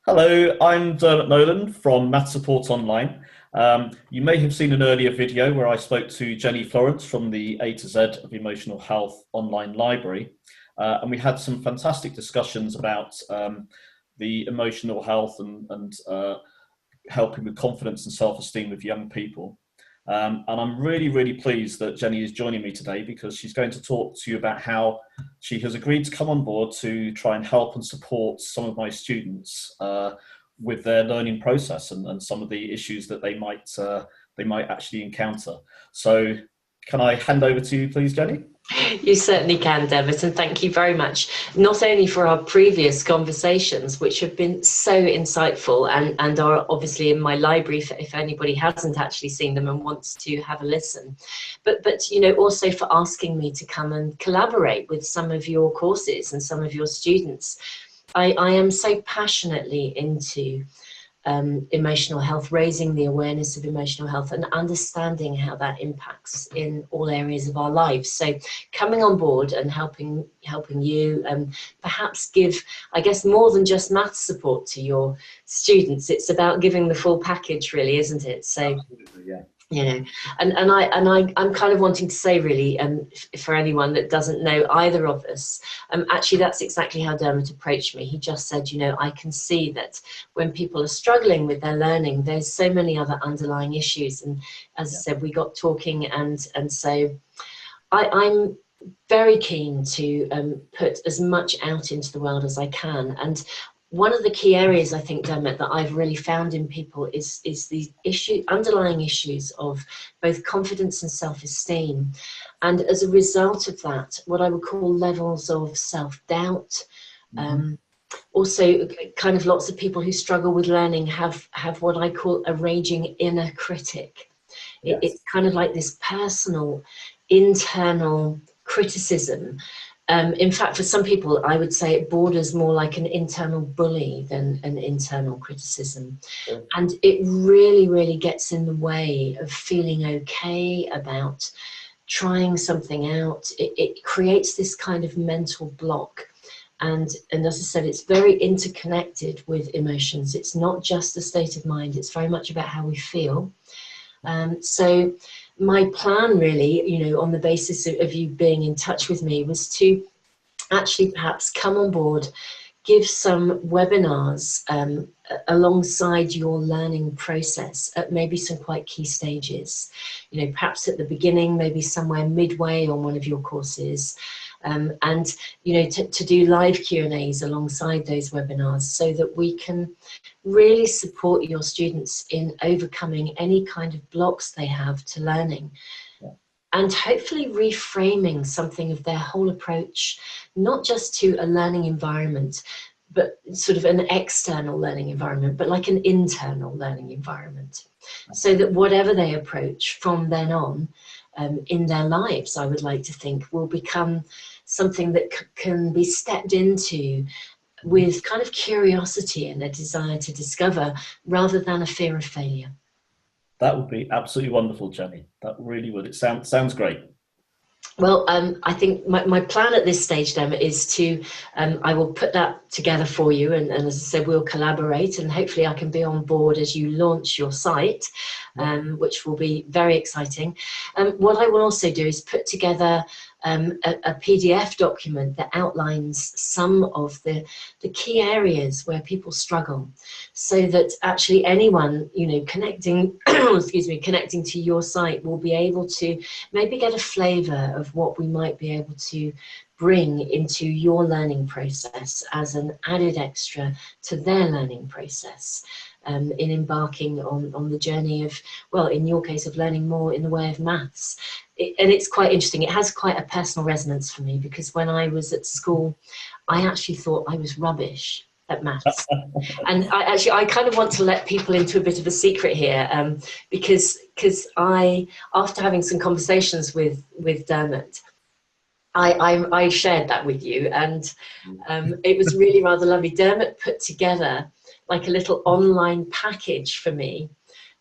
Hello, I'm Dermot Nolan from Math Support Online. You may have seen an earlier video where I spoke to Jenny Florence from the A to Z of Emotional Health online library. And we had some fantastic discussions about the emotional health and helping with confidence and self-esteem with young people. And I'm really pleased that Jenny is joining me today because she's going to talk to you about how she has agreed to come on board to try and help and support some of my students with their learning process and some of the issues that they might actually encounter. So can I hand over to you, please, Jenny? You certainly can, Dermot, and thank you very much, not only for our previous conversations, which have been so insightful and are obviously in my library if anybody hasn't actually seen them and wants to have a listen, but you know, also for asking me to come and collaborate with some of your courses and some of your students. I am so passionately into emotional health, raising the awareness of emotional health and understanding how that impacts in all areas of our lives. So coming on board and helping you perhaps give, I guess, more than just math support to your students. It's about giving the full package, really, isn't it? So Absolutely, yeah. You know, I'm kind of wanting to say, really, for anyone that doesn't know either of us, actually that's exactly how Dermot approached me. He just said, you know, I can see that when people are struggling with their learning, there's so many other underlying issues. And as I said, we got talking, and so I'm very keen to put as much out into the world as I can. And one of the key areas, I think, Dermot, that I've really found in people is the underlying issues of both confidence and self-esteem. And as a result of that, what I would call levels of self-doubt. Also, kind of lots of people who struggle with learning have what I call a raging inner critic. Yes. It's kind of like this personal, internal criticism. In fact, for some people, I would say it borders more like an internal bully than an internal criticism. Sure. And it really gets in the way of feeling okay about trying something out. It creates this kind of mental block. And as I said, it's very interconnected with emotions. It's not just a state of mind. It's very much about how we feel. So my plan, really, you know, on the basis of you being in touch with me, was to actually perhaps come on board, give some webinars alongside your learning process at maybe some quite key stages. You know, perhaps at the beginning, maybe somewhere midway on one of your courses. And, you know, to do live Q&As alongside those webinars so that we can really support your students in overcoming any kind of blocks they have to learning. And hopefully reframing something of their whole approach, not just to a learning environment, but sort of an external learning environment, but like an internal learning environment. So that whatever they approach from then on in their lives, I would like to think, will become something that can be stepped into with kind of curiosity and a desire to discover rather than a fear of failure. That would be absolutely wonderful, Jenny. That really would. It sounds great. Well, I think my plan at this stage, Dermot, is to, I will put that together for you. And as I said, we'll collaborate and hopefully I can be on board as you launch your site, which will be very exciting. What I will also do is put together a PDF document that outlines some of the key areas where people struggle, so that actually anyone, you know, connecting connecting to your site will be able to maybe get a flavor of what we might be able to bring into your learning process as an added extra to their learning process. In embarking on the journey of, well, in your case, of learning more in the way of maths. And it's quite interesting. It has quite a personal resonance for me because when I was at school, I actually thought I was rubbish at maths. And I kind of want to let people into a bit of a secret here, because I, after having some conversations with Dermot, I shared that with you, and it was really rather lovely. Dermot put together like a little online package for me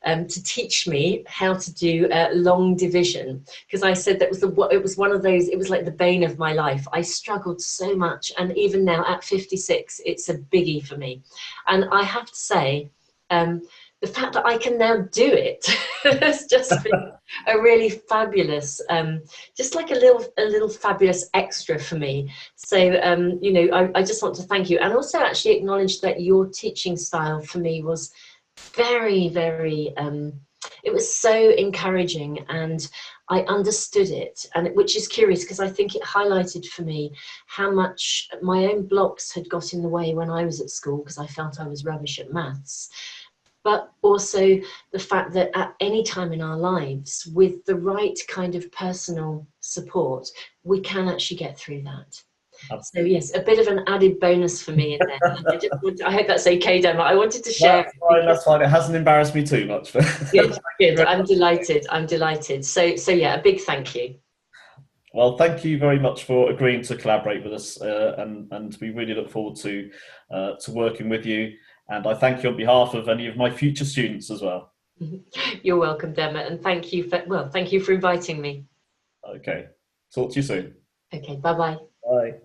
to teach me how to do long division, because I said that it was one of those, it was like the bane of my life. I struggled so much, and even now at 56 it's a biggie for me. And I have to say, the fact that I can now do it has just been a really fabulous, just like a little fabulous extra for me. So, you know, I just want to thank you, and also actually acknowledge that your teaching style for me was very, very, it was so encouraging, and I understood it, and which is curious because I think it highlighted for me how much my own blocks had got in the way when I was at school, because I felt I was rubbish at maths. But also the fact that at any time in our lives, with the right kind of personal support, we can actually get through that. So yes, a bit of an added bonus for me in there. I hope that's okay, Gemma. I wanted to share. That's fine. That's fine. It hasn't embarrassed me too much. Good, good. I'm delighted. I'm delighted. So yeah, a big thank you. Well, thank you very much for agreeing to collaborate with us, and we really look forward to working with you. And I thank you on behalf of any of my future students as well. You're welcome, Gemma, and thank you for inviting me. Okay, talk to you soon. Okay, bye-bye. Bye.